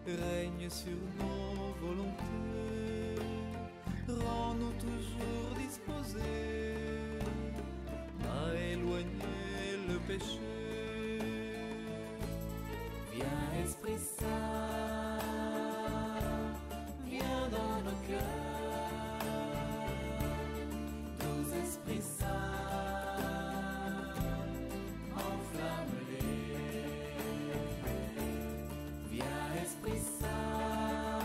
règne sur nos volontés, rends-nous toujours disposés à éloigner le péché. Viens Esprit Saint, viens dans nos cœurs, doux Esprit Saint, enflamme-les. Viens Esprit Saint,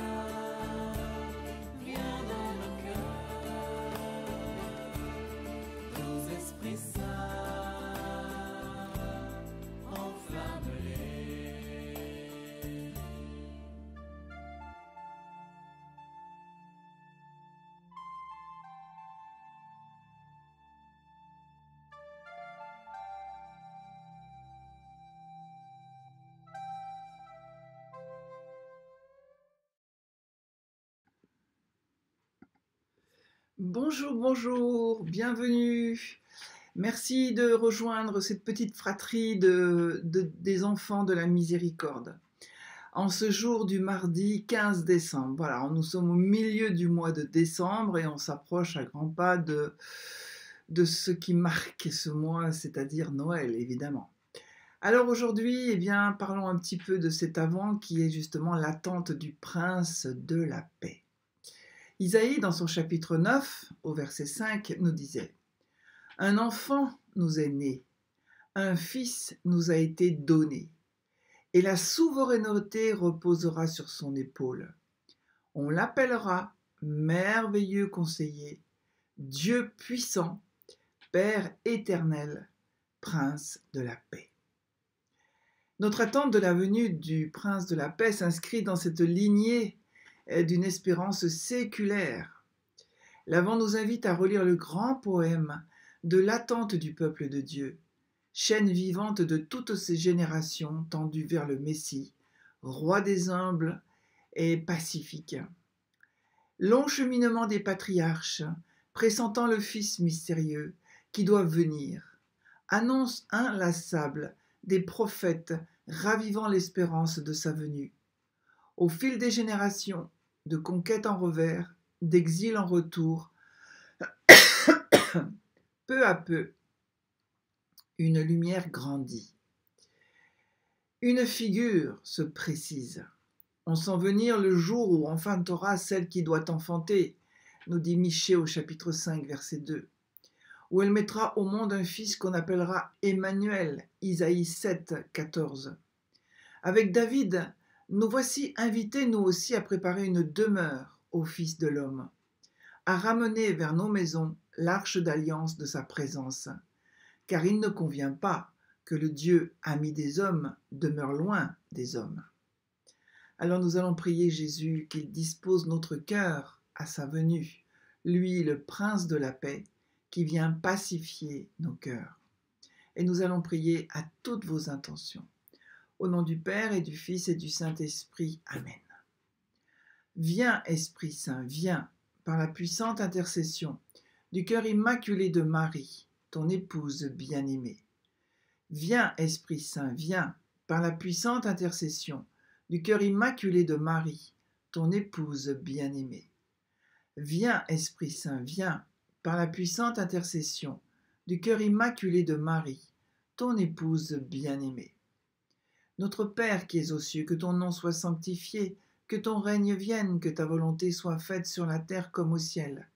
viens dans nos cœurs, doux Esprit Saint, enflamme-les. Bonjour, bonjour, bienvenue. Merci de rejoindre cette petite fratrie des enfants de la miséricorde. En ce jour du mardi 15 décembre, voilà, nous sommes au milieu du mois de décembre et on s'approche à grands pas de ce qui marque ce mois, c'est-à-dire Noël, évidemment. Alors aujourd'hui, parlons un petit peu de cet avant qui est justement l'attente du prince de la paix. Isaïe, dans son chapitre 9, au verset 5, nous disait « Un enfant nous est né, un fils nous a été donné, et la souveraineté reposera sur son épaule. On l'appellera merveilleux conseiller, Dieu puissant, Père éternel, Prince de la paix. » Notre attente de la venue du Prince de la paix s'inscrit dans cette lignée d'une espérance séculaire. L'Avent nous invite à relire le grand poème de l'attente du peuple de Dieu, chaîne vivante de toutes ces générations tendues vers le Messie, roi des humbles et pacifique. Long cheminement des patriarches, pressentant le Fils mystérieux qui doit venir, annonce inlassable des prophètes ravivant l'espérance de sa venue. Au fil des générations, de conquête en revers, d'exil en retour, peu à peu, une lumière grandit. Une figure se précise. On sent venir le jour où enfantera celle qui doit enfanter, nous dit Michée au chapitre 5, verset 2, où elle mettra au monde un fils qu'on appellera Emmanuel, Isaïe 7, 14. Avec David, nous voici invités nous aussi à préparer une demeure au Fils de l'homme, à ramener vers nos maisons l'arche d'alliance de sa présence, car il ne convient pas que le Dieu ami des hommes demeure loin des hommes. Alors nous allons prier Jésus qu'il dispose notre cœur à sa venue, lui le Prince de la paix, qui vient pacifier nos cœurs. Et nous allons prier à toutes vos intentions. Au nom du Père et du Fils et du Saint-Esprit. Amen. Viens, Esprit Saint, viens, par la puissante intercession du cœur immaculé de Marie, ton épouse bien-aimée. Viens, Esprit Saint, viens, par la puissante intercession du cœur immaculé de Marie, ton épouse bien-aimée. Viens, Esprit Saint, viens, par la puissante intercession du cœur immaculé de Marie, ton épouse bien-aimée. Notre Père qui es aux cieux, que ton nom soit sanctifié, que ton règne vienne, que ta volonté soit faite sur la terre comme au ciel.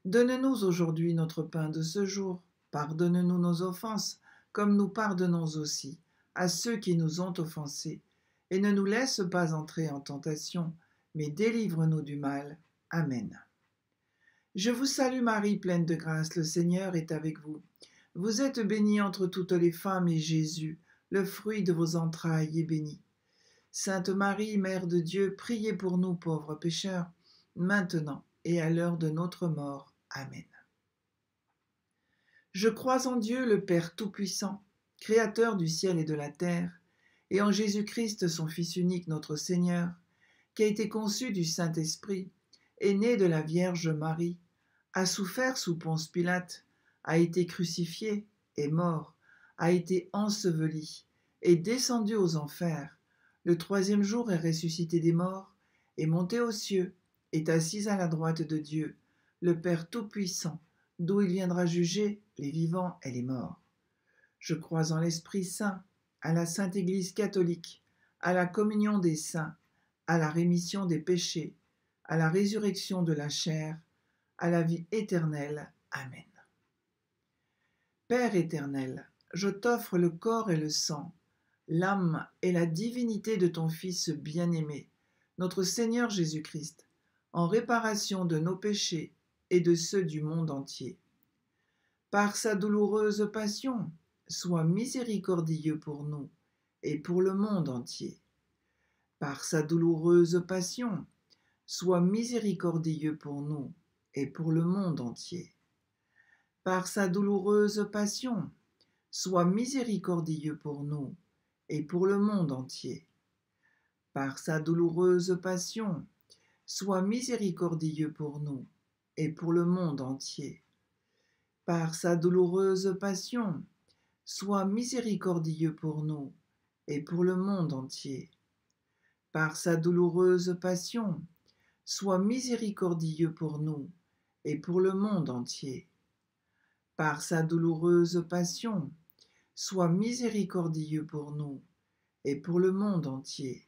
Donne-nous aujourd'hui notre pain de ce jour. Pardonne-nous nos offenses, comme nous pardonnons aussi à ceux qui nous ont offensés. Et ne nous laisse pas entrer en tentation, mais délivre-nous du mal. Amen. Je vous salue Marie, pleine de grâce, le Seigneur est avec vous. Vous êtes bénie entre toutes les femmes, et Jésus, le fruit de vos entrailles, est béni. Sainte Marie, Mère de Dieu, priez pour nous pauvres pécheurs, maintenant et à l'heure de notre mort. Amen. Je crois en Dieu, le Père Tout-Puissant, Créateur du ciel et de la terre, et en Jésus-Christ, son Fils unique, notre Seigneur, qui a été conçu du Saint-Esprit, est né de la Vierge Marie, a souffert sous Ponce Pilate, a été crucifié, est mort, a été enseveli, est descendu aux enfers, Le troisième jour est ressuscité des morts, est monté aux cieux, est assis à la droite de Dieu, le Père Tout-Puissant, d'où il viendra juger les vivants et les morts. Je crois en l'Esprit Saint, à la Sainte Église catholique, à la communion des saints, à la rémission des péchés, à la résurrection de la chair, à la vie éternelle. Amen. Père éternel, je t'offre le corps et le sang, l'âme et la divinité de ton Fils bien-aimé, notre Seigneur Jésus-Christ, en réparation de nos péchés et de ceux du monde entier. Par sa douloureuse passion, sois miséricordieux pour nous et pour le monde entier. Par sa douloureuse passion, sois miséricordieux pour nous et pour le monde entier. Par sa douloureuse passion, sois miséricordieux pour nous et pour le monde entier. Par sa douloureuse passion, sois miséricordieux pour nous et pour le monde entier. Par sa douloureuse passion, sois miséricordieux pour nous et pour le monde entier. Par sa douloureuse passion, sois miséricordieux pour nous et pour le monde entier. Par sa douloureuse passion, sois miséricordieux pour nous et pour le monde entier.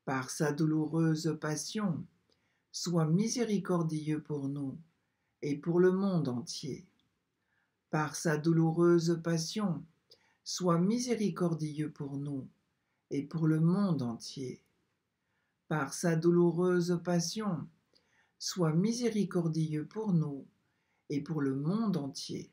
Par sa douloureuse passion, sois miséricordieux pour nous et pour le monde entier. Par sa douloureuse passion, sois miséricordieux pour nous et pour le monde entier. Par sa douloureuse passion, sois miséricordieux pour nous et pour le monde entier.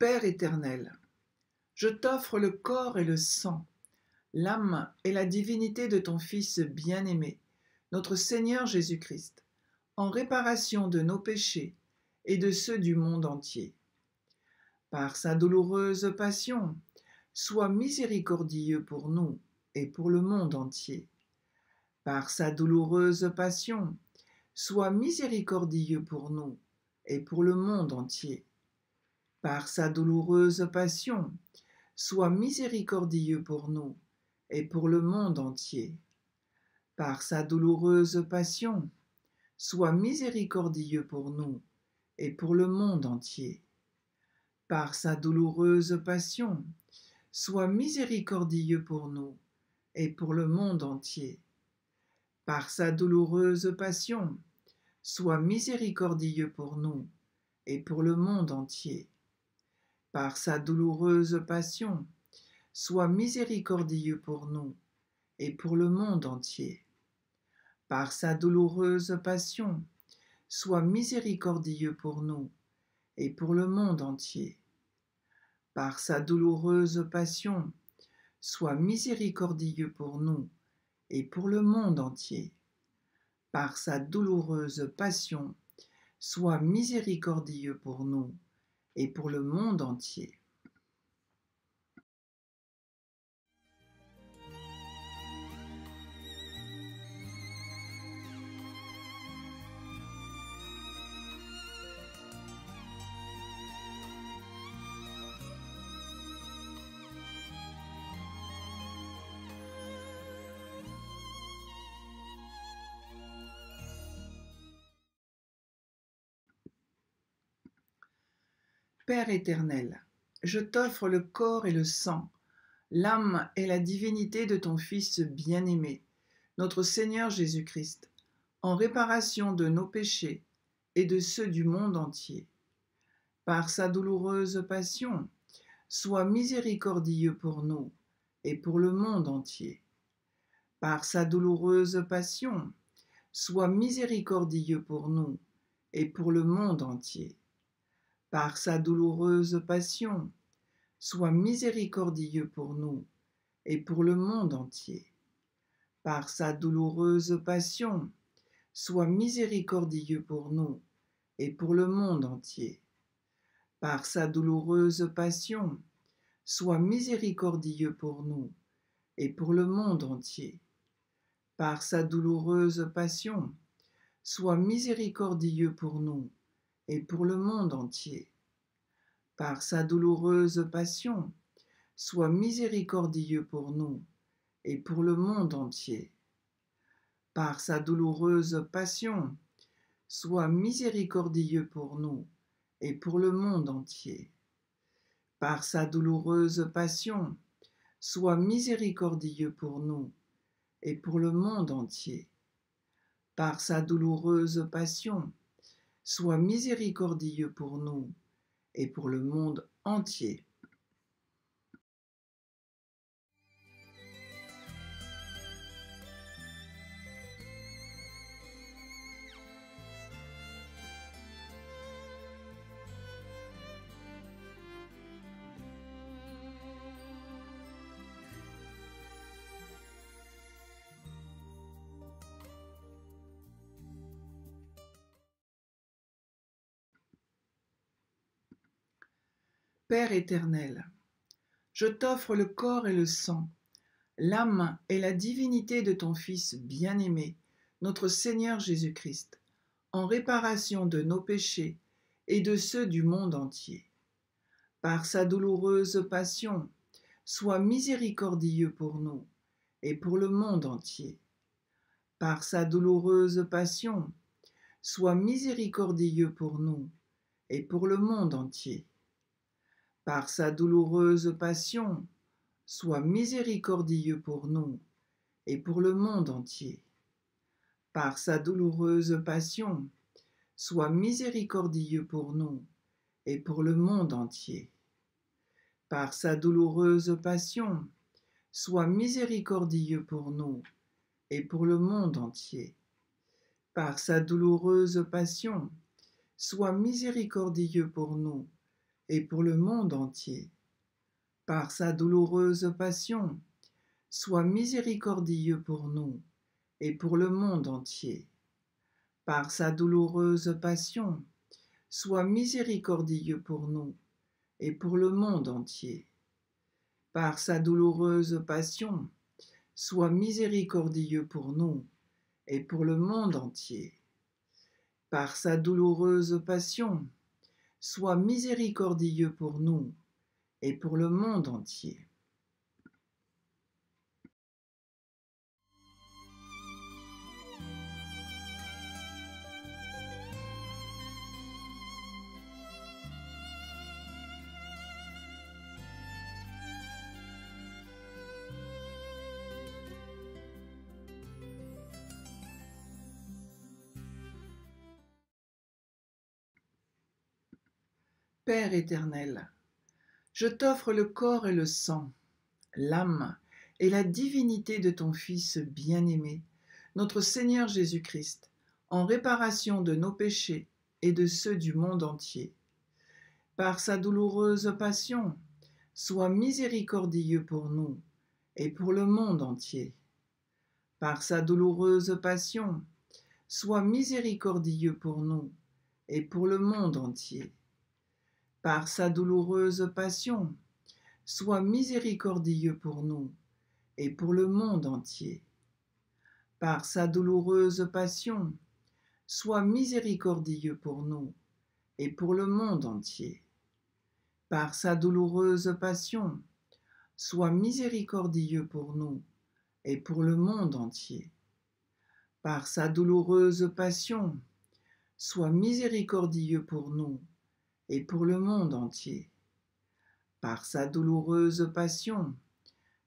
Père éternel, je t'offre le corps et le sang, l'âme et la divinité de ton Fils bien-aimé, notre Seigneur Jésus-Christ, en réparation de nos péchés et de ceux du monde entier. Par sa douloureuse passion, sois miséricordieux pour nous et pour le monde entier. Par sa douloureuse passion, sois miséricordieux pour nous et pour le monde entier. Par sa douloureuse passion, sois miséricordieux pour nous et pour le monde entier. Par sa douloureuse passion, sois miséricordieux pour nous et pour le monde entier. Par sa douloureuse passion, sois miséricordieux pour nous et pour le monde entier. Par sa douloureuse passion, sois miséricordieux pour nous et pour le monde entier. Par sa douloureuse passion, sois miséricordieux pour nous et pour le monde entier. Par sa douloureuse passion, sois miséricordieux pour nous et pour le monde entier. Par sa douloureuse passion, sois miséricordieux pour nous et pour le monde entier. Par sa douloureuse passion, sois miséricordieux pour nous et pour le monde entier. Père éternel, je t'offre le corps et le sang, l'âme et la divinité de ton Fils bien-aimé, notre Seigneur Jésus-Christ, en réparation de nos péchés et de ceux du monde entier. Par sa douloureuse passion, sois miséricordieux pour nous et pour le monde entier. Par sa douloureuse passion, sois miséricordieux pour nous et pour le monde entier. Par sa douloureuse passion, sois miséricordieux pour nous et pour le monde entier. par sa douloureuse passion, sois miséricordieux pour nous et pour le monde entier. Par sa douloureuse passion, sois miséricordieux pour nous et pour le monde entier. Par sa douloureuse passion, sois miséricordieux pour nous et pour le monde entier. Par sa douloureuse passion, sois miséricordieux pour nous et pour le monde entier. Par sa douloureuse passion, sois miséricordieux pour nous et pour le monde entier. Par sa douloureuse passion, sois miséricordieux pour nous et pour le monde entier. Par sa douloureuse passion, sois miséricordieux pour nous et pour le monde entier. Père éternel, je t'offre le corps et le sang, l'âme et la divinité de ton Fils bien-aimé, notre Seigneur Jésus-Christ, en réparation de nos péchés et de ceux du monde entier. Par sa douloureuse passion, sois miséricordieux pour nous et pour le monde entier. Par sa douloureuse passion, sois miséricordieux pour nous et pour le monde entier. Par sa douloureuse passion, sois miséricordieux pour nous et pour le monde entier. Par sa douloureuse passion, sois miséricordieux pour nous et pour le monde entier. Par sa douloureuse passion, sois miséricordieux pour nous et pour le monde entier. Par sa douloureuse passion, sois miséricordieux pour nous et pour le monde entier. Par sa douloureuse passion, sois miséricordieux pour nous et pour le monde entier. Par sa douloureuse passion, sois miséricordieux pour nous et pour le monde entier. Par sa douloureuse passion, sois miséricordieux pour nous et pour le monde entier. Par sa douloureuse passion, sois miséricordieux pour nous et pour le monde entier. Père éternel, je t'offre le corps et le sang, l'âme et la divinité de ton Fils bien-aimé, notre Seigneur Jésus-Christ, en réparation de nos péchés et de ceux du monde entier. Par sa douloureuse passion, sois miséricordieux pour nous et pour le monde entier. Par sa douloureuse passion, sois miséricordieux pour nous et pour le monde entier. Par sa douloureuse passion, sois miséricordieux pour nous et pour le monde entier. Par sa douloureuse passion, sois miséricordieux pour nous et pour le monde entier. Par sa douloureuse passion, sois miséricordieux pour nous et pour le monde entier. Par sa douloureuse passion, sois miséricordieux pour nous et pour le monde entier. Par sa douloureuse passion,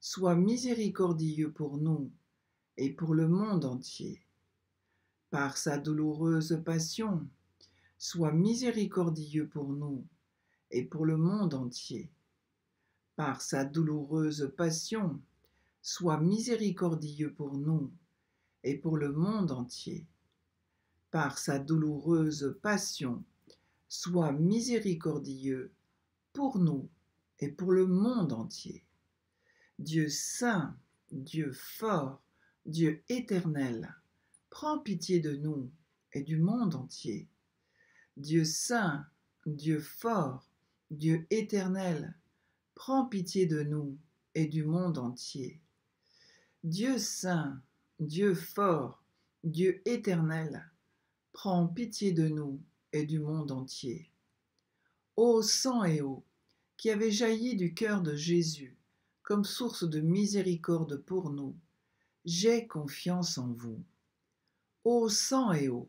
sois miséricordieux pour nous et pour le monde entier. Par sa douloureuse passion, sois miséricordieux pour nous et pour le monde entier. Par sa douloureuse passion, sois miséricordieux pour nous et pour le monde entier. Par sa douloureuse passion, sois miséricordieux pour nous et pour le monde entier. Dieu saint, Dieu fort, Dieu éternel, prends pitié de nous et du monde entier. Dieu saint, Dieu fort, Dieu éternel, prends pitié de nous et du monde entier. Dieu saint, Dieu fort, Dieu éternel, prends pitié de nous et du monde entier. Ô sang et eau, qui avez jailli du cœur de Jésus, comme source de miséricorde pour nous, j'ai confiance en vous. Ô sang et eau,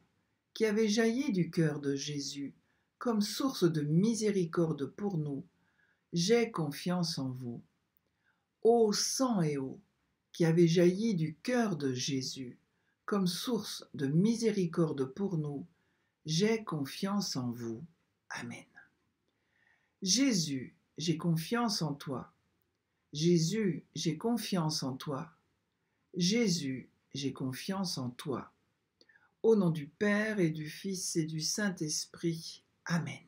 qui avez jailli du cœur de Jésus, comme source de miséricorde pour nous, j'ai confiance en vous. Ô sang et eau, qui avez jailli du cœur de Jésus, comme source de miséricorde pour nous, j'ai confiance en vous. Amen. Jésus, j'ai confiance en toi. Jésus, j'ai confiance en toi. Jésus, j'ai confiance en toi. Au nom du Père et du Fils et du Saint-Esprit. Amen.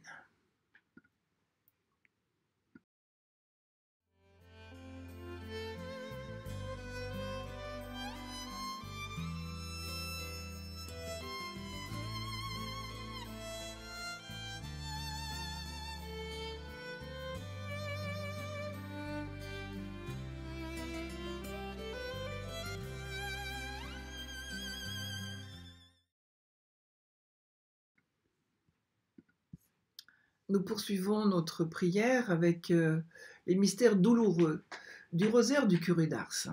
Nous poursuivons notre prière avec les mystères douloureux du rosaire du curé d'Ars.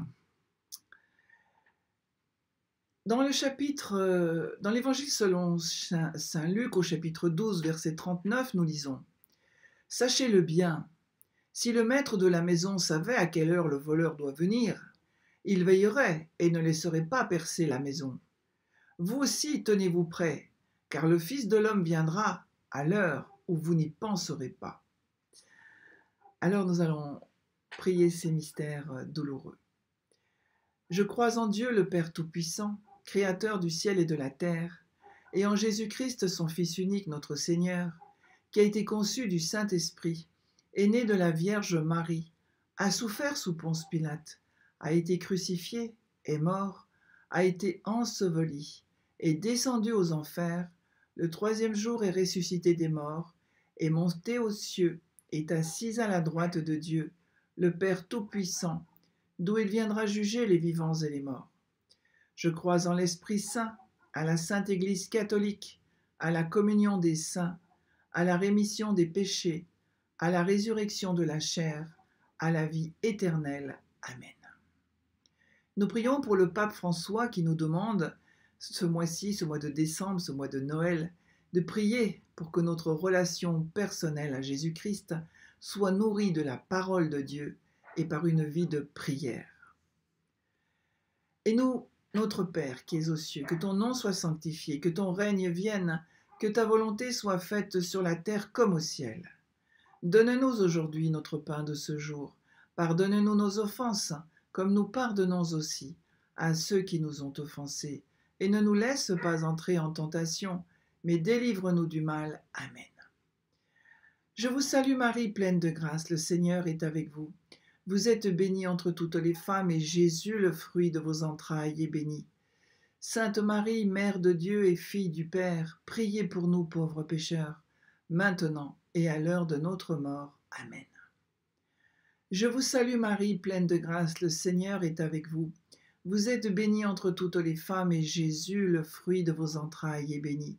Dans l'évangile selon saint Luc au chapitre 12, verset 39, nous lisons « Sachez-le bien, si le maître de la maison savait à quelle heure le voleur doit venir, il veillerait et ne laisserait pas percer la maison. Vous aussi tenez-vous prêts, car le Fils de l'homme viendra à l'heure où vous n'y penserez pas. » Alors nous allons prier ces mystères douloureux. Je crois en Dieu le Père Tout-Puissant, Créateur du ciel et de la terre, et en Jésus-Christ, son Fils unique, notre Seigneur, qui a été conçu du Saint-Esprit, est né de la Vierge Marie, a souffert sous Ponce Pilate, a été crucifié, est mort, a été enseveli, est descendu aux enfers, le troisième jour est ressuscité des morts, est monté aux cieux, est assis à la droite de Dieu, le Père Tout-Puissant, d'où il viendra juger les vivants et les morts. Je crois en l'Esprit Saint, à la Sainte Église catholique, à la communion des saints, à la rémission des péchés, à la résurrection de la chair, à la vie éternelle. Amen. Nous prions pour le pape François qui nous demande, ce mois-ci, ce mois de décembre, ce mois de Noël, de prier pour que notre relation personnelle à Jésus-Christ soit nourrie de la parole de Dieu et par une vie de prière. Et nous, notre Père qui es aux cieux, que ton nom soit sanctifié, que ton règne vienne, que ta volonté soit faite sur la terre comme au ciel. Donne-nous aujourd'hui notre pain de ce jour. Pardonne-nous nos offenses, comme nous pardonnons aussi à ceux qui nous ont offensés. Et ne nous laisse pas entrer en tentation, mais délivre-nous du mal. Amen. Je vous salue Marie, pleine de grâce, le Seigneur est avec vous. Vous êtes bénie entre toutes les femmes, et Jésus, le fruit de vos entrailles, est béni. Sainte Marie, Mère de Dieu et Fille du Père, priez pour nous pauvres pécheurs, maintenant et à l'heure de notre mort. Amen. Je vous salue Marie, pleine de grâce, le Seigneur est avec vous. Vous êtes bénie entre toutes les femmes, et Jésus, le fruit de vos entrailles, est béni.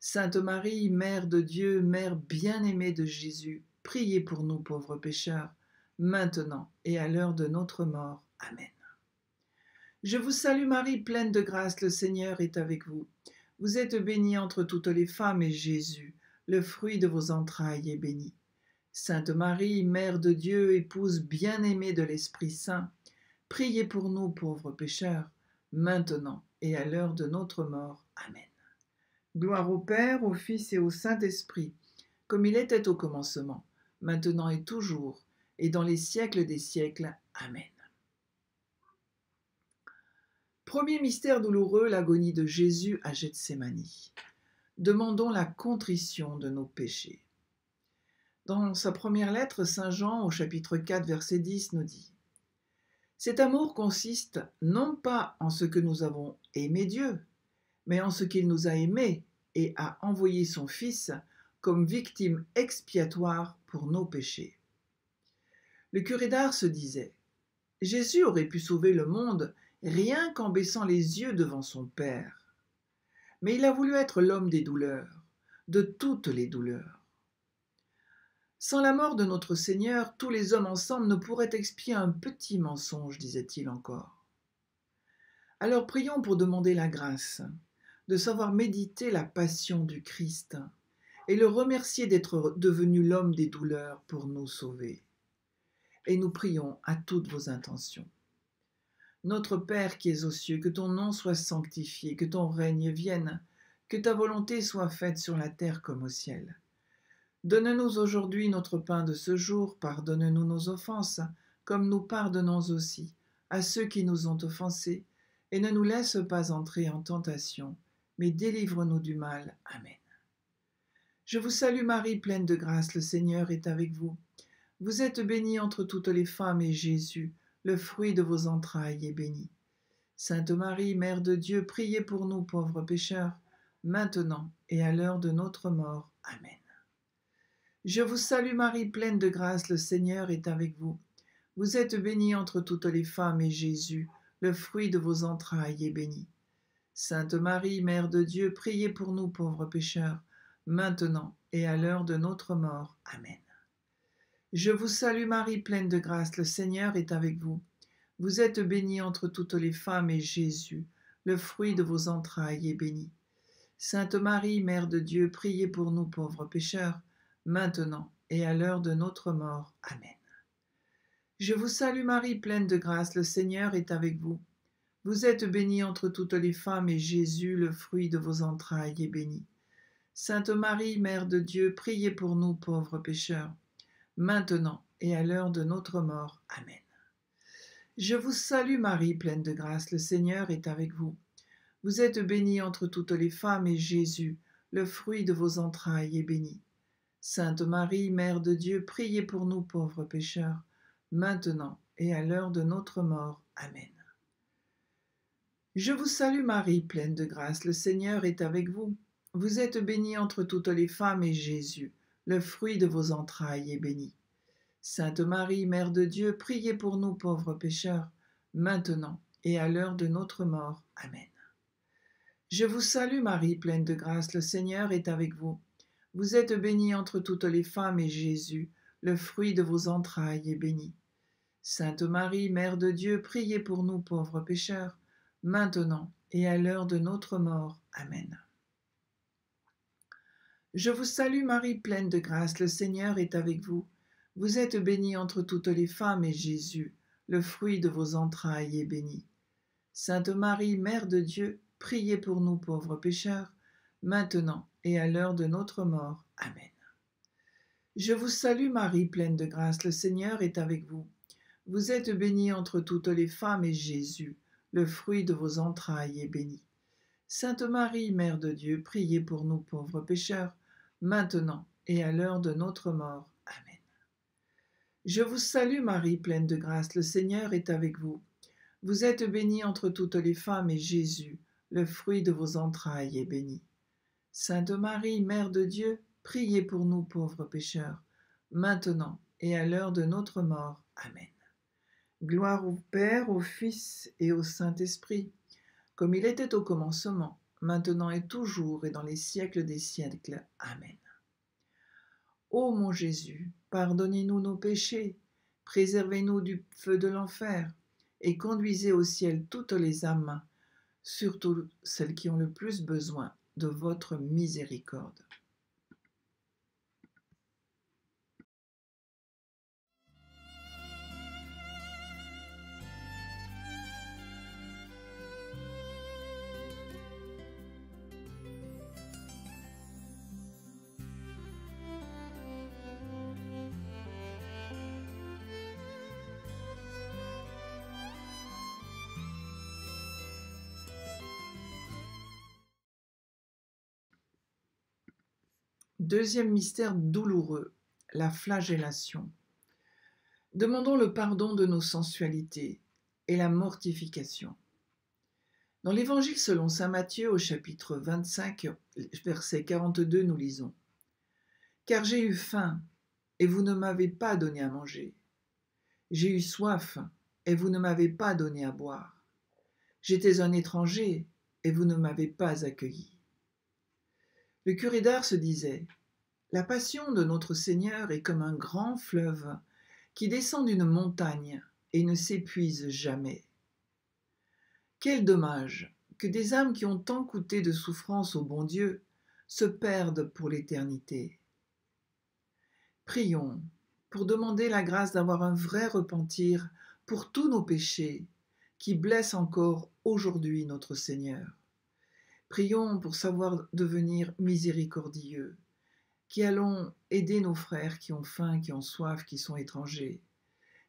Sainte Marie, Mère de Dieu, Mère bien-aimée de Jésus, priez pour nous pauvres pécheurs, maintenant et à l'heure de notre mort. Amen. Je vous salue Marie, pleine de grâce, le Seigneur est avec vous. Vous êtes bénie entre toutes les femmes, et Jésus, le fruit de vos entrailles, est béni. Sainte Marie, Mère de Dieu, épouse bien-aimée de l'Esprit Saint, priez pour nous pauvres pécheurs, maintenant et à l'heure de notre mort. Amen. Gloire au Père, au Fils et au Saint-Esprit, comme il était au commencement, maintenant et toujours, et dans les siècles des siècles. Amen. Premier mystère douloureux, l'agonie de Jésus à Gethsémani. Demandons la contrition de nos péchés. Dans sa première lettre, saint Jean, au chapitre 4, verset 10, nous dit Cet amour consiste non pas en ce que nous avons aimé Dieu, mais en ce qu'il nous a aimés et a envoyé son Fils comme victime expiatoire pour nos péchés. Le curé d'Ars se disait: Jésus aurait pu sauver le monde rien qu'en baissant les yeux devant son Père. Mais il a voulu être l'homme des douleurs, de toutes les douleurs. Sans la mort de notre Seigneur, tous les hommes ensemble ne pourraient expier un petit mensonge, disait-il encore. Alors prions pour demander la grâce de savoir méditer la passion du Christ et le remercier d'être devenu l'homme des douleurs pour nous sauver. Et nous prions à toutes vos intentions. Notre Père qui es aux cieux, que ton nom soit sanctifié, que ton règne vienne, que ta volonté soit faite sur la terre comme au ciel. Donne-nous aujourd'hui notre pain de ce jour, pardonne-nous nos offenses, comme nous pardonnons aussi à ceux qui nous ont offensés, et ne nous laisse pas entrer en tentation, mais délivre-nous du mal. Amen. Je vous salue Marie, pleine de grâce, le Seigneur est avec vous. Vous êtes bénie entre toutes les femmes, et Jésus, le fruit de vos entrailles, est béni. Sainte Marie, Mère de Dieu, priez pour nous pauvres pécheurs, maintenant et à l'heure de notre mort. Amen. Je vous salue Marie, pleine de grâce, le Seigneur est avec vous. Vous êtes bénie entre toutes les femmes, et Jésus, le fruit de vos entrailles, est béni. Sainte Marie, Mère de Dieu, priez pour nous pauvres pécheurs, maintenant et à l'heure de notre mort. Amen. Je vous salue Marie, pleine de grâce, le Seigneur est avec vous. Vous êtes bénie entre toutes les femmes, et Jésus, le fruit de vos entrailles, est béni. Sainte Marie, Mère de Dieu, priez pour nous pauvres pécheurs, maintenant et à l'heure de notre mort. Amen. Je vous salue Marie, pleine de grâce, le Seigneur est avec vous. Vous êtes bénie entre toutes les femmes, et Jésus, le fruit de vos entrailles, est béni. Sainte Marie, Mère de Dieu, priez pour nous pauvres pécheurs, maintenant et à l'heure de notre mort. Amen. Je vous salue Marie, pleine de grâce, le Seigneur est avec vous. Vous êtes bénie entre toutes les femmes, et Jésus, le fruit de vos entrailles, est béni. Sainte Marie, Mère de Dieu, priez pour nous pauvres pécheurs, maintenant et à l'heure de notre mort. Amen. Je vous salue Marie, pleine de grâce, le Seigneur est avec vous. Vous êtes bénie entre toutes les femmes, et Jésus, le fruit de vos entrailles, est béni. Sainte Marie, Mère de Dieu, priez pour nous pauvres pécheurs, maintenant et à l'heure de notre mort. Amen. Je vous salue Marie, pleine de grâce, le Seigneur est avec vous. Vous êtes bénie entre toutes les femmes, et Jésus, le fruit de vos entrailles, est béni. Sainte Marie, Mère de Dieu, priez pour nous pauvres pécheurs, maintenant et à l'heure de notre mort. Amen. Je vous salue Marie, pleine de grâce, le Seigneur est avec vous. Vous êtes bénie entre toutes les femmes, et Jésus, le fruit de vos entrailles, est béni. Sainte Marie, Mère de Dieu, priez pour nous pauvres pécheurs, maintenant et à l'heure de notre mort. Amen. Je vous salue Marie, pleine de grâce, le Seigneur est avec vous. Vous êtes bénie entre toutes les femmes, et Jésus, le fruit de vos entrailles, est béni. Sainte Marie, Mère de Dieu, priez pour nous pauvres pécheurs, maintenant et à l'heure de notre mort. Amen. Je vous salue Marie, pleine de grâce, le Seigneur est avec vous. Vous êtes bénie entre toutes les femmes, et Jésus, le fruit de vos entrailles, est béni. Sainte Marie, Mère de Dieu, priez pour nous pauvres pécheurs, maintenant et à l'heure de notre mort. Amen. Gloire au Père, au Fils et au Saint-Esprit, comme il était au commencement, maintenant et toujours et dans les siècles des siècles. Amen. Ô mon Jésus, pardonnez-nous nos péchés, préservez-nous du feu de l'enfer, et conduisez au ciel toutes les âmes, surtout celles qui ont le plus besoin de votre miséricorde. Deuxième mystère douloureux, la flagellation. Demandons le pardon de nos sensualités, et la mortification. Dans l'Évangile selon saint Matthieu au chapitre 25, verset 42, nous lisons « Car j'ai eu faim, et vous ne m'avez pas donné à manger. J'ai eu soif, et vous ne m'avez pas donné à boire. J'étais un étranger, et vous ne m'avez pas accueilli. » Le curé d'Ars se disait « La passion de notre Seigneur est comme un grand fleuve qui descend d'une montagne et ne s'épuise jamais. » Quel dommage que des âmes qui ont tant coûté de souffrance au bon Dieu se perdent pour l'éternité. Prions pour demander la grâce d'avoir un vrai repentir pour tous nos péchés qui blessent encore aujourd'hui notre Seigneur. Prions pour savoir devenir miséricordieux, qui allons aider nos frères qui ont faim, qui ont soif, qui sont étrangers,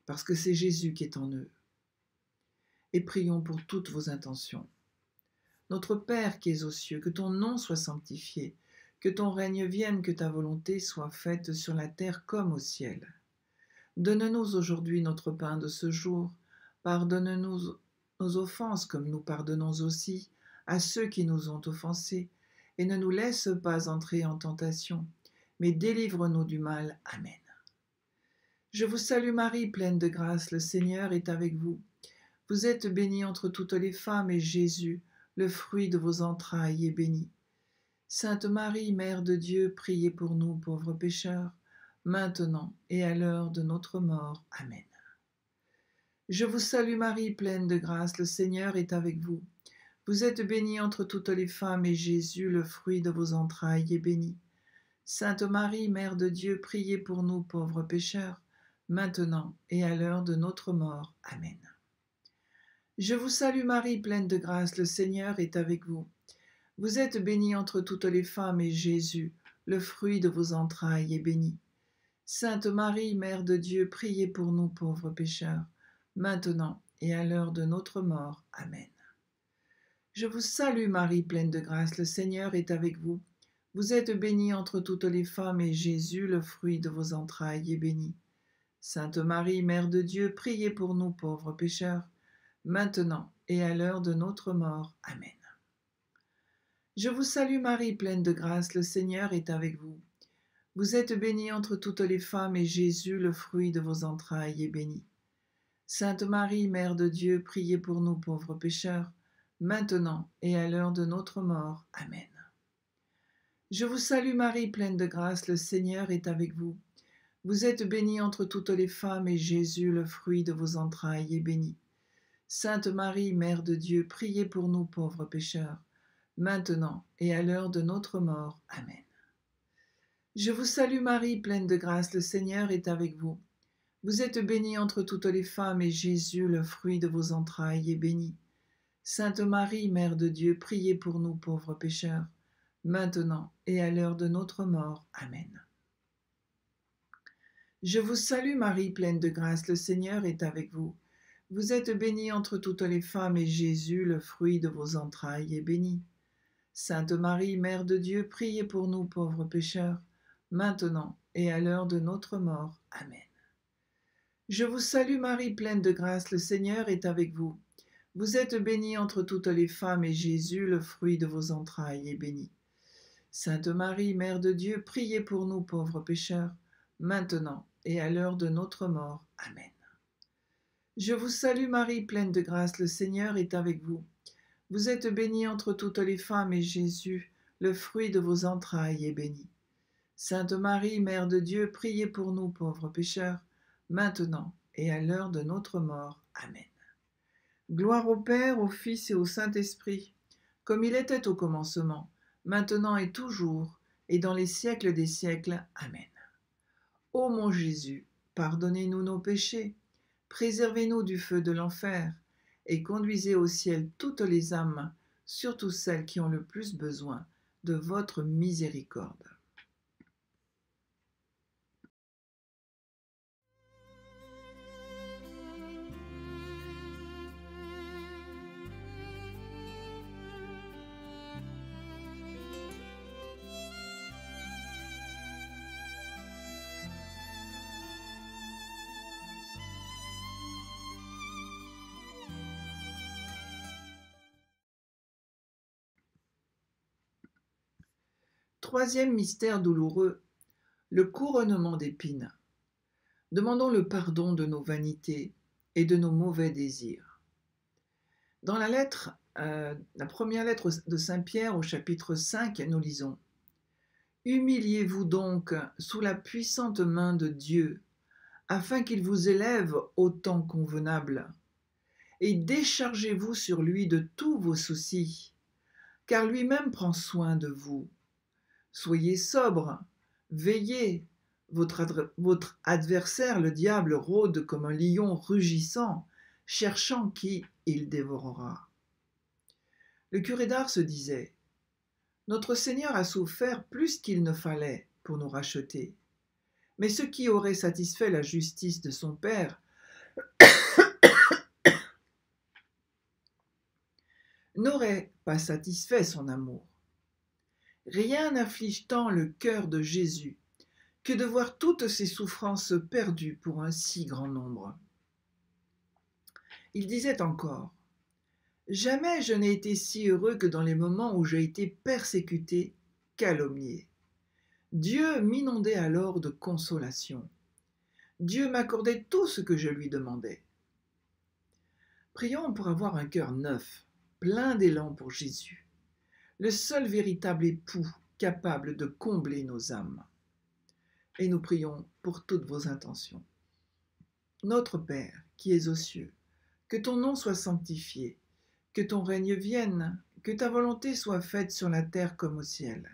parce que c'est Jésus qui est en eux. Et prions pour toutes vos intentions. Notre Père qui es aux cieux, que ton nom soit sanctifié, que ton règne vienne, que ta volonté soit faite sur la terre comme au ciel. Donne-nous aujourd'hui notre pain de ce jour. Pardonne-nous nos offenses comme nous pardonnons aussi à ceux qui nous ont offensés. Et ne nous laisse pas entrer en tentation, mais délivre-nous du mal. Amen. Je vous salue Marie, pleine de grâce, le Seigneur est avec vous. Vous êtes bénie entre toutes les femmes, et Jésus, le fruit de vos entrailles, est béni. Sainte Marie, Mère de Dieu, priez pour nous pauvres pécheurs, maintenant et à l'heure de notre mort. Amen. Je vous salue Marie, pleine de grâce, le Seigneur est avec vous. Vous êtes bénie entre toutes les femmes, et Jésus, le fruit de vos entrailles, est béni. Sainte Marie, Mère de Dieu, priez pour nous pauvres pécheurs, maintenant et à l'heure de notre mort. Amen. Je vous salue Marie, pleine de grâce, le Seigneur est avec vous. Vous êtes bénie entre toutes les femmes, et Jésus, le fruit de vos entrailles, est béni. Sainte Marie, Mère de Dieu, priez pour nous pauvres pécheurs, maintenant et à l'heure de notre mort. Amen. Je vous salue Marie, pleine de grâce, le Seigneur est avec vous. Vous êtes bénie entre toutes les femmes, et Jésus, le fruit de vos entrailles, est béni. Sainte Marie, Mère de Dieu, priez pour nous pauvres pécheurs, maintenant et à l'heure de notre mort. Amen. Je vous salue Marie, pleine de grâce, le Seigneur est avec vous. Vous êtes bénie entre toutes les femmes, et Jésus, le fruit de vos entrailles, est béni. Sainte Marie, Mère de Dieu, priez pour nous pauvres pécheurs, maintenant et à l'heure de notre mort. Amen. Je vous salue Marie, pleine de grâce, le Seigneur est avec vous. Vous êtes bénie entre toutes les femmes, et Jésus, le fruit de vos entrailles, est béni. Sainte Marie, Mère de Dieu, priez pour nous pauvres pécheurs, maintenant et à l'heure de notre mort. Amen. Je vous salue Marie, pleine de grâce, le Seigneur est avec vous. Vous êtes bénie entre toutes les femmes, et Jésus, le fruit de vos entrailles, est béni. Sainte Marie, Mère de Dieu, priez pour nous pauvres pécheurs, maintenant et à l'heure de notre mort. Amen. Je vous salue Marie, pleine de grâce, le Seigneur est avec vous. Vous êtes bénie entre toutes les femmes, et Jésus, le fruit de vos entrailles, est béni. Sainte Marie, Mère de Dieu, priez pour nous pauvres pécheurs, maintenant et à l'heure de notre mort. Amen. Je vous salue Marie, pleine de grâce, le Seigneur est avec vous. Vous êtes bénie entre toutes les femmes, et Jésus, le fruit de vos entrailles, est béni. Sainte Marie, Mère de Dieu, priez pour nous pauvres pécheurs, maintenant et à l'heure de notre mort. Amen. Je vous salue Marie, pleine de grâce, le Seigneur est avec vous. Vous êtes bénie entre toutes les femmes, et Jésus, le fruit de vos entrailles, est béni. Sainte Marie, Mère de Dieu, priez pour nous pauvres pécheurs, maintenant et à l'heure de notre mort. Amen. Gloire au Père, au Fils et au Saint-Esprit, comme il était au commencement, maintenant et toujours, et dans les siècles des siècles. Amen. Ô mon Jésus, pardonnez-nous nos péchés, préservez-nous du feu de l'enfer, et conduisez au ciel toutes les âmes, surtout celles qui ont le plus besoin de votre miséricorde. Troisième mystère douloureux, le couronnement d'épines. Demandons le pardon de nos vanités et de nos mauvais désirs. Dans la première lettre de Saint Pierre au chapitre 5, nous lisons « Humiliez-vous donc sous la puissante main de Dieu, afin qu'il vous élève au temps convenable, et déchargez-vous sur lui de tous vos soucis, car lui-même prend soin de vous. Soyez sobre, veillez, votre adversaire, le diable, rôde comme un lion rugissant, cherchant qui il dévorera. » Le curé d'Ars se disait « Notre Seigneur a souffert plus qu'il ne fallait pour nous racheter. Mais ce qui aurait satisfait la justice de son Père n'aurait pas satisfait son amour. Rien n'afflige tant le cœur de Jésus que de voir toutes ses souffrances perdues pour un si grand nombre. » Il disait encore « Jamais je n'ai été si heureux que dans les moments où j'ai été persécuté, calomnié. Dieu m'inondait alors de consolation. Dieu m'accordait tout ce que je lui demandais. » Prions pour avoir un cœur neuf, plein d'élan pour Jésus, le seul véritable époux capable de combler nos âmes. Et nous prions pour toutes vos intentions. Notre Père, qui es aux cieux, que ton nom soit sanctifié, que ton règne vienne, que ta volonté soit faite sur la terre comme au ciel.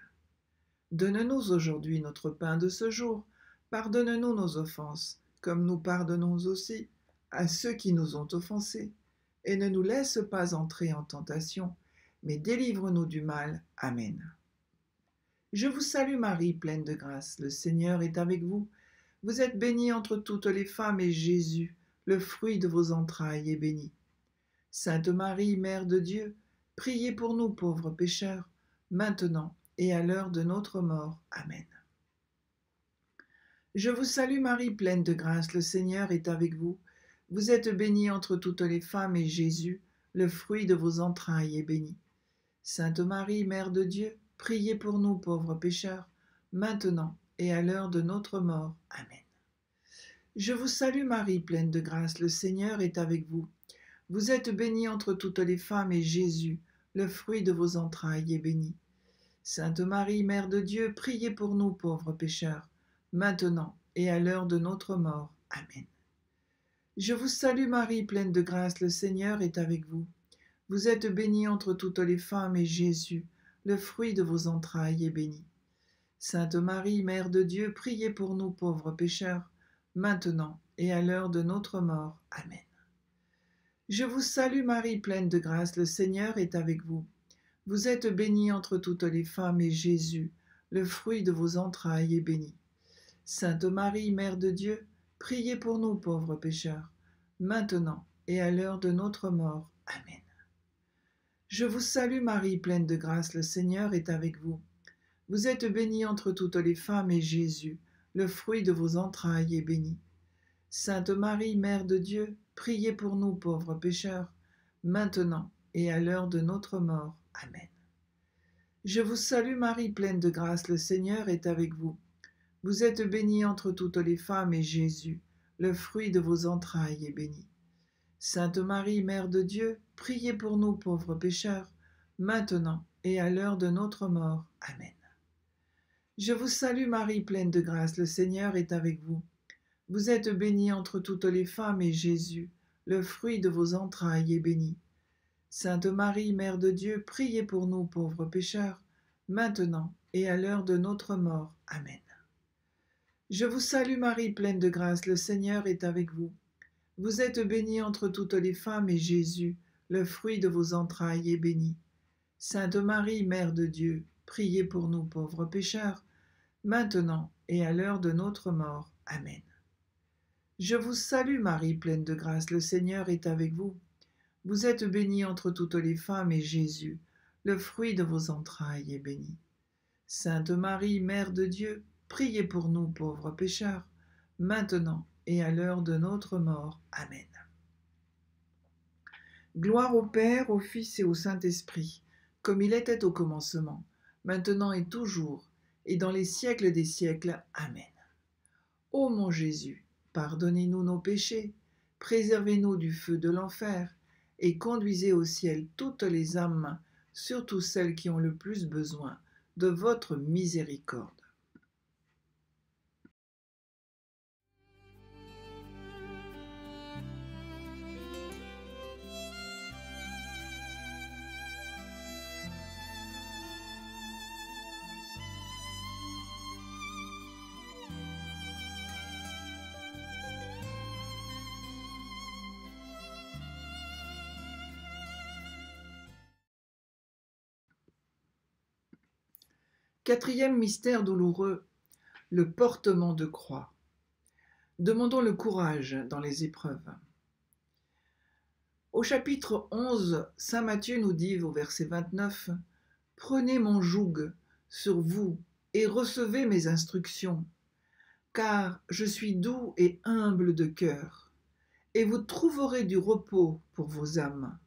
Donne-nous aujourd'hui notre pain de ce jour. Pardonne-nous nos offenses, comme nous pardonnons aussi à ceux qui nous ont offensés. Et ne nous laisse pas entrer en tentation, mais délivre-nous du mal. Amen. Je vous salue Marie, pleine de grâce, le Seigneur est avec vous. Vous êtes bénie entre toutes les femmes, et Jésus, le fruit de vos entrailles, est béni. Sainte Marie, Mère de Dieu, priez pour nous pauvres pécheurs, maintenant et à l'heure de notre mort. Amen. Je vous salue Marie, pleine de grâce, le Seigneur est avec vous. Vous êtes bénie entre toutes les femmes, et Jésus, le fruit de vos entrailles, est béni. Sainte Marie, Mère de Dieu, priez pour nous pauvres pécheurs, maintenant et à l'heure de notre mort. Amen. Je vous salue Marie, pleine de grâce, le Seigneur est avec vous. Vous êtes bénie entre toutes les femmes, et Jésus, le fruit de vos entrailles, est béni. Sainte Marie, Mère de Dieu, priez pour nous pauvres pécheurs, maintenant et à l'heure de notre mort. Amen. Je vous salue Marie, pleine de grâce, le Seigneur est avec vous. Vous êtes bénie entre toutes les femmes, et Jésus, le fruit de vos entrailles, est béni. Sainte Marie, Mère de Dieu, priez pour nous pauvres pécheurs, maintenant et à l'heure de notre mort. Amen. Je vous salue Marie, pleine de grâce, le Seigneur est avec vous. Vous êtes bénie entre toutes les femmes, et Jésus, le fruit de vos entrailles, est béni. Sainte Marie, Mère de Dieu, priez pour nous pauvres pécheurs, maintenant et à l'heure de notre mort. Amen. Je vous salue Marie, pleine de grâce, le Seigneur est avec vous. Vous êtes bénie entre toutes les femmes, et Jésus, le fruit de vos entrailles, est béni. Sainte Marie, Mère de Dieu, priez pour nous pauvres pécheurs, maintenant et à l'heure de notre mort. Amen. Je vous salue Marie, pleine de grâce, le Seigneur est avec vous. Vous êtes bénie entre toutes les femmes, et Jésus, le fruit de vos entrailles, est béni. Sainte Marie, Mère de Dieu, priez pour nous pauvres pécheurs, maintenant et à l'heure de notre mort. Amen. Je vous salue Marie, pleine de grâce, le Seigneur est avec vous. Vous êtes bénie entre toutes les femmes, et Jésus, le fruit de vos entrailles, est béni. Sainte Marie, Mère de Dieu, priez pour nous pauvres pécheurs, maintenant et à l'heure de notre mort. Amen. Je vous salue Marie, pleine de grâce, le Seigneur est avec vous. Vous êtes bénie entre toutes les femmes, et Jésus, le fruit de vos entrailles, est béni. Sainte Marie, Mère de Dieu, priez pour nous pauvres pécheurs, maintenant et à l'heure de notre mort. Amen. Je vous salue Marie, pleine de grâce, le Seigneur est avec vous. Vous êtes bénie entre toutes les femmes, et Jésus, le fruit de vos entrailles, est béni. Sainte Marie, Mère de Dieu, priez pour nous pauvres pécheurs, maintenant et à l'heure de notre mort. Amen. Gloire au Père, au Fils et au Saint-Esprit, comme il était au commencement, maintenant et toujours, et dans les siècles des siècles. Amen. Ô mon Jésus, pardonnez-nous nos péchés, préservez-nous du feu de l'enfer, et conduisez au ciel toutes les âmes, surtout celles qui ont le plus besoin de votre miséricorde. Quatrième mystère douloureux, le portement de croix. Demandons le courage dans les épreuves. Au chapitre 11, saint Matthieu nous dit au verset 29, « Prenez mon joug sur vous et recevez mes instructions, car je suis doux et humble de cœur, et vous trouverez du repos pour vos âmes,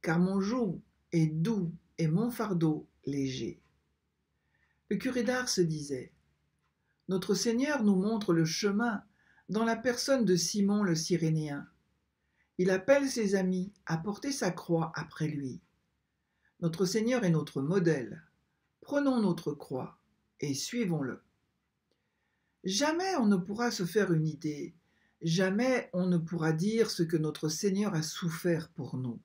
car mon joug est doux et mon fardeau léger. » Le curé d'Ars se disait, « Notre Seigneur nous montre le chemin dans la personne de Simon le Cyrénéen. Il appelle ses amis à porter sa croix après lui. Notre Seigneur est notre modèle. Prenons notre croix et suivons-le. Jamais on ne pourra se faire une idée, jamais on ne pourra dire ce que notre Seigneur a souffert pour nous.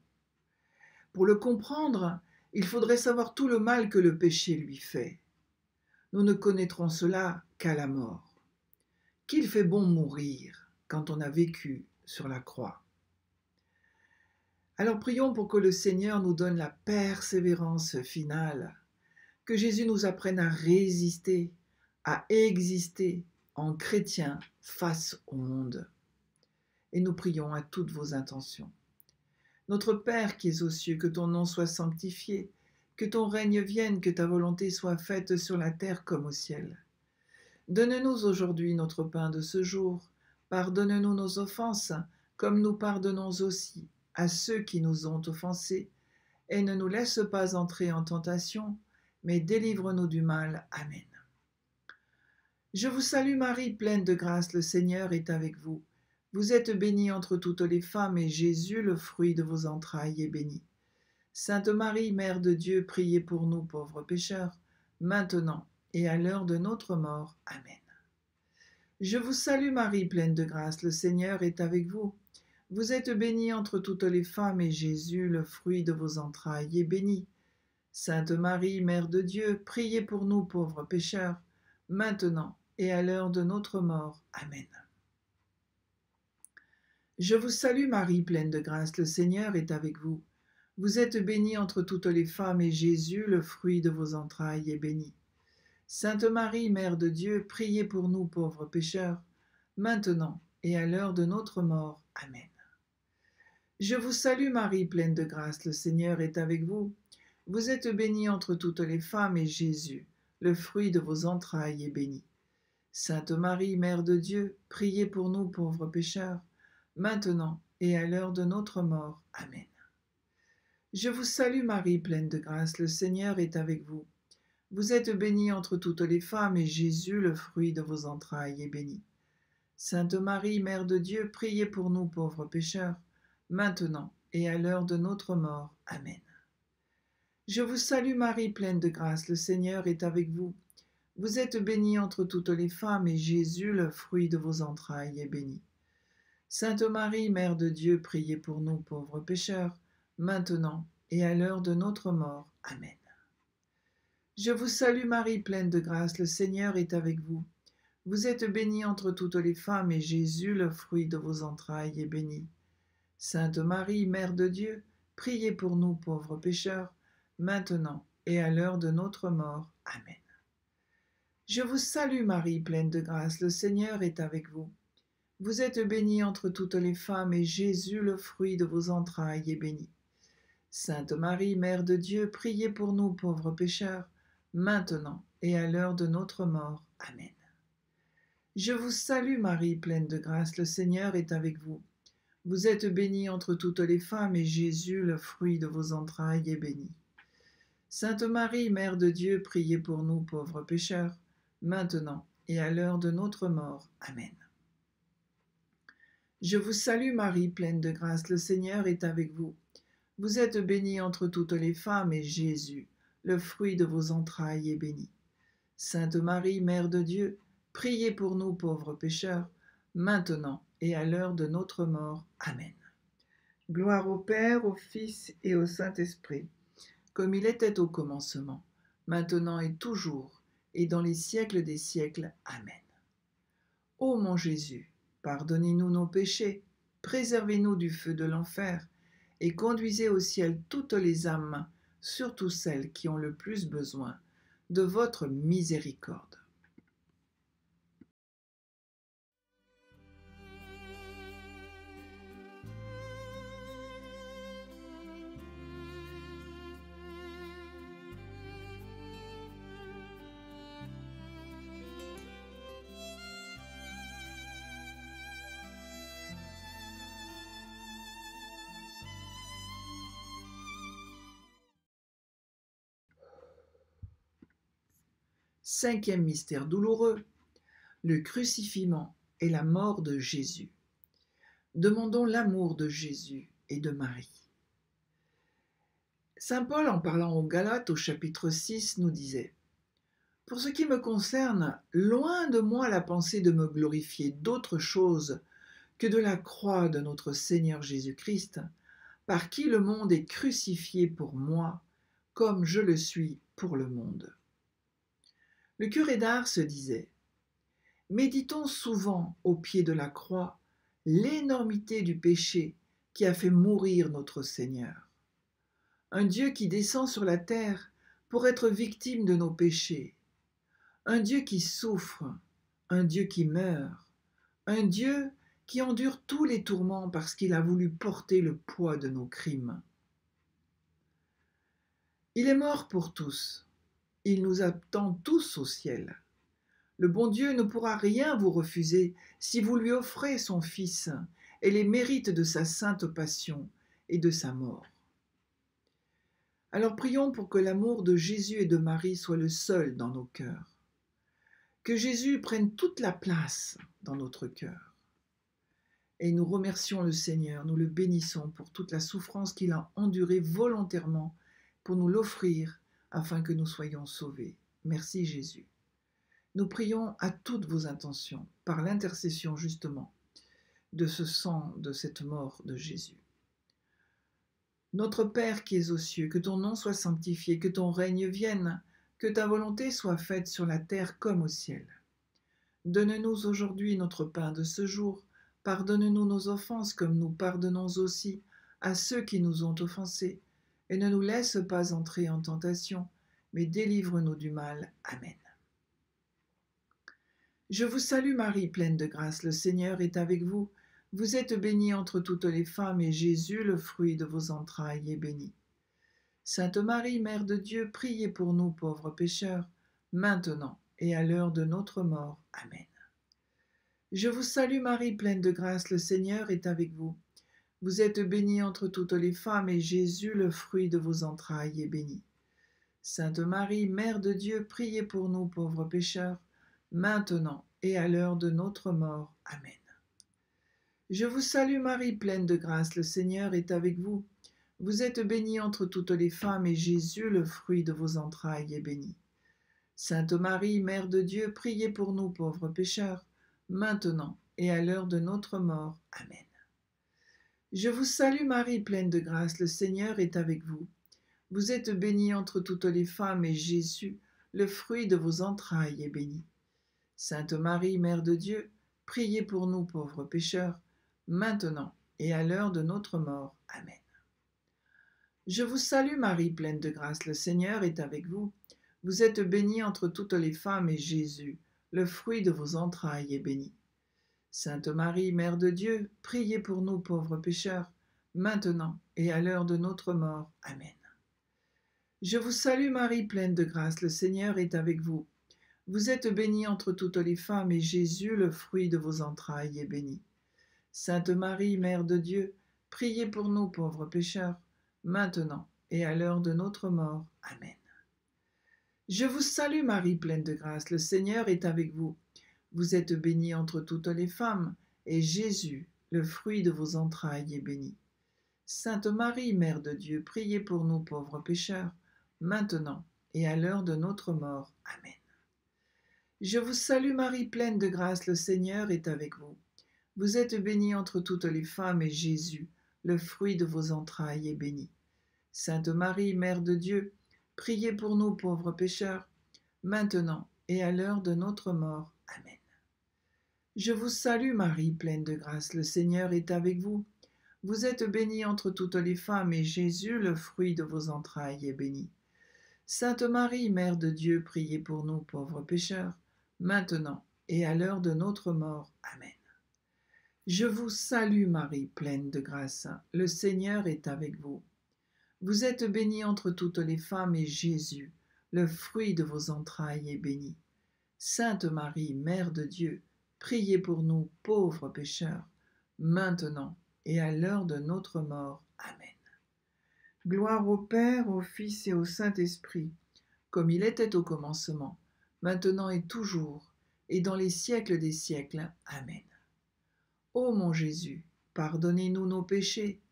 Pour le comprendre, il faudrait savoir tout le mal que le péché lui fait. Nous ne connaîtrons cela qu'à la mort. Qu'il fait bon mourir quand on a vécu sur la croix. Alors prions pour que le Seigneur nous donne la persévérance finale, que Jésus nous apprenne à résister, à exister en chrétien face au monde. Et nous prions à toutes vos intentions. Notre Père qui es aux cieux, que ton nom soit sanctifié, que ton règne vienne, que ta volonté soit faite sur la terre comme au ciel. Donne-nous aujourd'hui notre pain de ce jour. Pardonne-nous nos offenses, comme nous pardonnons aussi à ceux qui nous ont offensés. Et ne nous laisse pas entrer en tentation, mais délivre-nous du mal. Amen. Je vous salue Marie, pleine de grâce, le Seigneur est avec vous. Vous êtes bénie entre toutes les femmes, et Jésus, le fruit de vos entrailles, est béni. Sainte Marie, Mère de Dieu, priez pour nous pauvres pécheurs, maintenant et à l'heure de notre mort. Amen. Je vous salue Marie, pleine de grâce, le Seigneur est avec vous. Vous êtes bénie entre toutes les femmes, et Jésus, le fruit de vos entrailles, est béni. Sainte Marie, Mère de Dieu, priez pour nous pauvres pécheurs, maintenant et à l'heure de notre mort. Amen. Je vous salue Marie, pleine de grâce, le Seigneur est avec vous. Vous êtes bénie entre toutes les femmes, et Jésus, le fruit de vos entrailles, est béni. Sainte Marie, Mère de Dieu, priez pour nous pauvres pécheurs, maintenant et à l'heure de notre mort. Amen. Je vous salue Marie, pleine de grâce, le Seigneur est avec vous. Vous êtes bénie entre toutes les femmes, et Jésus, le fruit de vos entrailles, est béni. Sainte Marie, Mère de Dieu, priez pour nous pauvres pécheurs, maintenant et à l'heure de notre mort. Amen. Je vous salue Marie, pleine de grâce, le Seigneur est avec vous. Vous êtes bénie entre toutes les femmes, et Jésus, le fruit de vos entrailles, est béni. Sainte Marie, Mère de Dieu, priez pour nous pauvres pécheurs, maintenant et à l'heure de notre mort. Amen. Je vous salue Marie, pleine de grâce, le Seigneur est avec vous. Vous êtes bénie entre toutes les femmes, et Jésus, le fruit de vos entrailles, est béni. Sainte Marie, Mère de Dieu, priez pour nous pauvres pécheurs, maintenant et à l'heure de notre mort. Amen. Je vous salue Marie, pleine de grâce, le Seigneur est avec vous. Vous êtes bénie entre toutes les femmes, et Jésus, le fruit de vos entrailles, est béni. Sainte Marie, Mère de Dieu, priez pour nous pauvres pécheurs, maintenant et à l'heure de notre mort. Amen. Je vous salue Marie, pleine de grâce, le Seigneur est avec vous. Vous êtes bénie entre toutes les femmes, et Jésus, le fruit de vos entrailles, est béni. Sainte Marie, Mère de Dieu, priez pour nous pauvres pécheurs, maintenant et à l'heure de notre mort. Amen. Je vous salue Marie, pleine de grâce, le Seigneur est avec vous. Vous êtes bénie entre toutes les femmes, et Jésus, le fruit de vos entrailles, est béni. Sainte Marie, Mère de Dieu, priez pour nous pauvres pécheurs, maintenant et à l'heure de notre mort. Amen. Je vous salue Marie, pleine de grâce, le Seigneur est avec vous. Vous êtes bénie entre toutes les femmes, et Jésus, le fruit de vos entrailles, est béni. Sainte Marie, Mère de Dieu, priez pour nous pauvres pécheurs, maintenant et à l'heure de notre mort. Amen. Gloire au Père, au Fils et au Saint-Esprit, comme il était au commencement, maintenant et toujours, et dans les siècles des siècles. Amen. Ô mon Jésus, pardonnez-nous nos péchés, préservez-nous du feu de l'enfer, et conduisez au ciel toutes les âmes, surtout celles qui ont le plus besoin de votre miséricorde. Cinquième mystère douloureux, le crucifixion et la mort de Jésus. Demandons l'amour de Jésus et de Marie. Saint Paul, en parlant aux Galates au chapitre 6, nous disait « Pour ce qui me concerne, loin de moi la pensée de me glorifier d'autre chose que de la croix de notre Seigneur Jésus-Christ, par qui le monde est crucifié pour moi, comme je le suis pour le monde. » Le curé d'Ars se disait « Méditons souvent au pied de la croix l'énormité du péché qui a fait mourir notre Seigneur. Un Dieu qui descend sur la terre pour être victime de nos péchés, un Dieu qui souffre, un Dieu qui meurt, un Dieu qui endure tous les tourments parce qu'il a voulu porter le poids de nos crimes. Il est mort pour tous. Il nous attend tous au ciel. Le bon Dieu ne pourra rien vous refuser si vous lui offrez son Fils et les mérites de sa sainte passion et de sa mort. Alors prions pour que l'amour de Jésus et de Marie soit le seul dans nos cœurs. Que Jésus prenne toute la place dans notre cœur. Et nous remercions le Seigneur, nous le bénissons pour toute la souffrance qu'il a endurée volontairement pour nous l'offrir afin que nous soyons sauvés. Merci Jésus. Nous prions à toutes vos intentions, par l'intercession justement de ce sang, de cette mort de Jésus. Notre Père qui es aux cieux, que ton nom soit sanctifié, que ton règne vienne, que ta volonté soit faite sur la terre comme au ciel. Donne-nous aujourd'hui notre pain de ce jour, pardonne-nous nos offenses comme nous pardonnons aussi à ceux qui nous ont offensés, et ne nous laisse pas entrer en tentation, mais délivre-nous du mal. Amen. Je vous salue Marie, pleine de grâce, le Seigneur est avec vous. Vous êtes bénie entre toutes les femmes, et Jésus, le fruit de vos entrailles, est béni. Sainte Marie, Mère de Dieu, priez pour nous pauvres pécheurs, maintenant et à l'heure de notre mort. Amen. Je vous salue Marie, pleine de grâce, le Seigneur est avec vous. Vous êtes bénie entre toutes les femmes, et Jésus, le fruit de vos entrailles, est béni. Sainte Marie, Mère de Dieu, priez pour nous pauvres pécheurs, maintenant et à l'heure de notre mort. Amen. Je vous salue Marie, pleine de grâce, le Seigneur est avec vous. Vous êtes bénie entre toutes les femmes, et Jésus, le fruit de vos entrailles, est béni. Sainte Marie, Mère de Dieu, priez pour nous pauvres pécheurs, maintenant et à l'heure de notre mort. Amen. Je vous salue Marie, pleine de grâce, le Seigneur est avec vous. Vous êtes bénie entre toutes les femmes, et Jésus, le fruit de vos entrailles, est béni. Sainte Marie, Mère de Dieu, priez pour nous pauvres pécheurs, maintenant et à l'heure de notre mort. Amen. Je vous salue Marie, pleine de grâce, le Seigneur est avec vous. Vous êtes bénie entre toutes les femmes, et Jésus, le fruit de vos entrailles, est béni. Sainte Marie, Mère de Dieu, priez pour nous pauvres pécheurs, maintenant et à l'heure de notre mort. Amen. Je vous salue Marie, pleine de grâce, le Seigneur est avec vous. Vous êtes bénie entre toutes les femmes, et Jésus, le fruit de vos entrailles, est béni. Sainte Marie, Mère de Dieu, priez pour nous pauvres pécheurs, maintenant et à l'heure de notre mort. Amen. Je vous salue Marie, pleine de grâce, le Seigneur est avec vous. Vous êtes bénie entre toutes les femmes, et Jésus, le fruit de vos entrailles, est béni. Sainte Marie, Mère de Dieu, priez pour nous pauvres pécheurs, maintenant et à l'heure de notre mort. Amen. Je vous salue Marie, pleine de grâce, le Seigneur est avec vous. Vous êtes bénie entre toutes les femmes, et Jésus, le fruit de vos entrailles, est béni. Sainte Marie, Mère de Dieu, priez pour nous pauvres pécheurs, maintenant et à l'heure de notre mort. Amen. Je vous salue Marie, pleine de grâce, le Seigneur est avec vous. Vous êtes bénie entre toutes les femmes, et Jésus, le fruit de vos entrailles, est béni. Sainte Marie, Mère de Dieu, priez pour nous pauvres pécheurs, maintenant et à l'heure de notre mort. Amen. Je vous salue Marie, pleine de grâce, le Seigneur est avec vous. Vous êtes bénie entre toutes les femmes, et Jésus, le fruit de vos entrailles, est béni. Sainte Marie, Mère de Dieu, priez pour nous pauvres pécheurs, maintenant et à l'heure de notre mort. Amen. Gloire au Père, au Fils et au Saint-Esprit, comme il était au commencement, maintenant et toujours, et dans les siècles des siècles. Amen. Ô mon Jésus, pardonnez-nous nos péchés,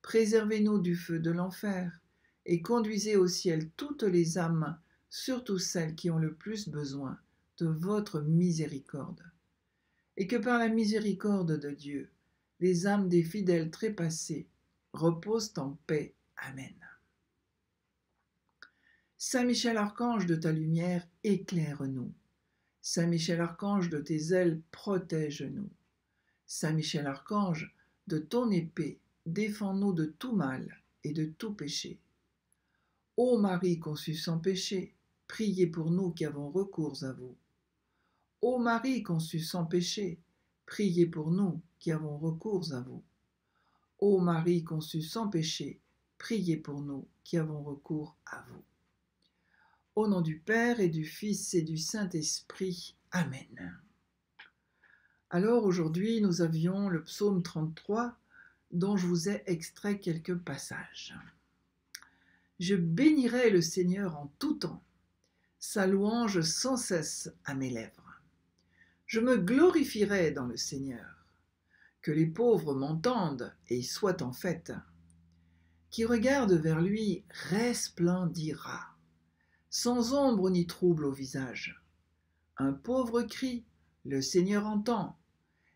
préservez-nous du feu de l'enfer, et conduisez au ciel toutes les âmes, surtout celles qui ont le plus besoin de votre miséricorde. Et que par la miséricorde de Dieu, les âmes des fidèles trépassés reposent en paix. Amen. Saint Michel Archange, de ta lumière, éclaire-nous. Saint Michel Archange, de tes ailes, protège-nous. Saint Michel Archange, de ton épée, défends-nous de tout mal et de tout péché. Ô Marie conçue sans péché, priez pour nous qui avons recours à vous. Ô Marie conçue sans péché, priez pour nous qui avons recours à vous. Ô Marie conçue sans péché, priez pour nous qui avons recours à vous. Au nom du Père et du Fils et du Saint-Esprit. Amen. Alors aujourd'hui, nous avions le psaume 33, dont je vous ai extrait quelques passages. Je bénirai le Seigneur en tout temps, sa louange sans cesse à mes lèvres. Je me glorifierai dans le Seigneur, que les pauvres m'entendent et soient en fête. Qui regarde vers lui resplendira, sans ombre ni trouble au visage. Un pauvre crie, le Seigneur entend,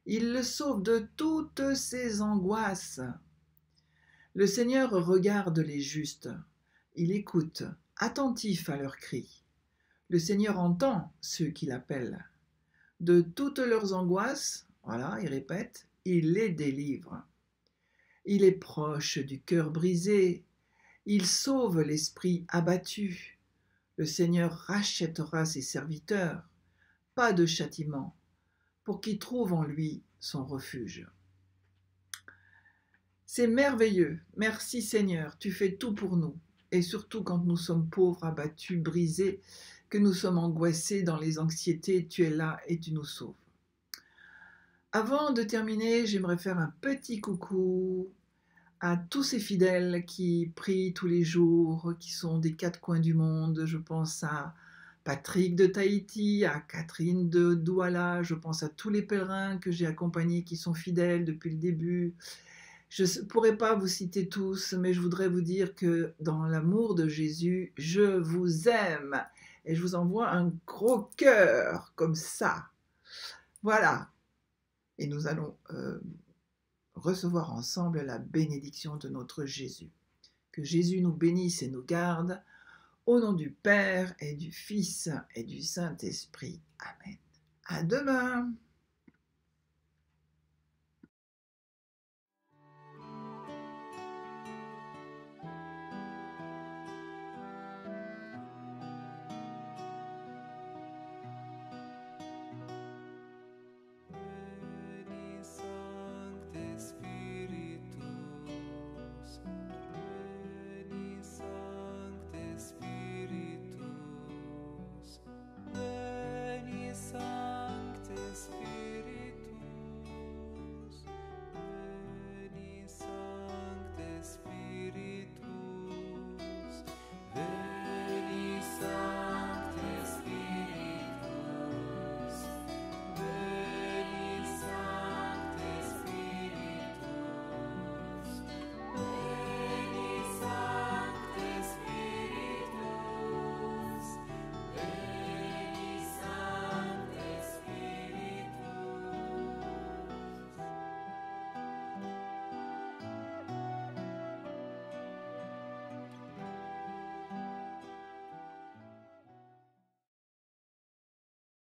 il le sauve de toutes ses angoisses. Le Seigneur regarde les justes, il écoute, attentif à leurs cris. Le Seigneur entend ceux qui l'appellent. De toutes leurs angoisses, voilà, il répète, il les délivre. Il est proche du cœur brisé, il sauve l'esprit abattu. Le Seigneur rachètera ses serviteurs, pas de châtiment, pour qu'ils trouvent en lui son refuge. C'est merveilleux, merci Seigneur, tu fais tout pour nous, et surtout quand nous sommes pauvres, abattus, brisés, que nous sommes angoissés dans les anxiétés, tu es là et tu nous sauves. Avant de terminer, j'aimerais faire un petit coucou à tous ces fidèles qui prient tous les jours, qui sont des quatre coins du monde. Je pense à Patrick de Tahiti, à Catherine de Douala, je pense à tous les pèlerins que j'ai accompagnés qui sont fidèles depuis le début. Je ne pourrais pas vous citer tous, mais je voudrais vous dire que dans l'amour de Jésus, je vous aime. Et je vous envoie un gros cœur comme ça. Voilà. Et nous allons recevoir ensemble la bénédiction de notre Jésus. Que Jésus nous bénisse et nous garde. Au nom du Père et du Fils et du Saint-Esprit. Amen. À demain.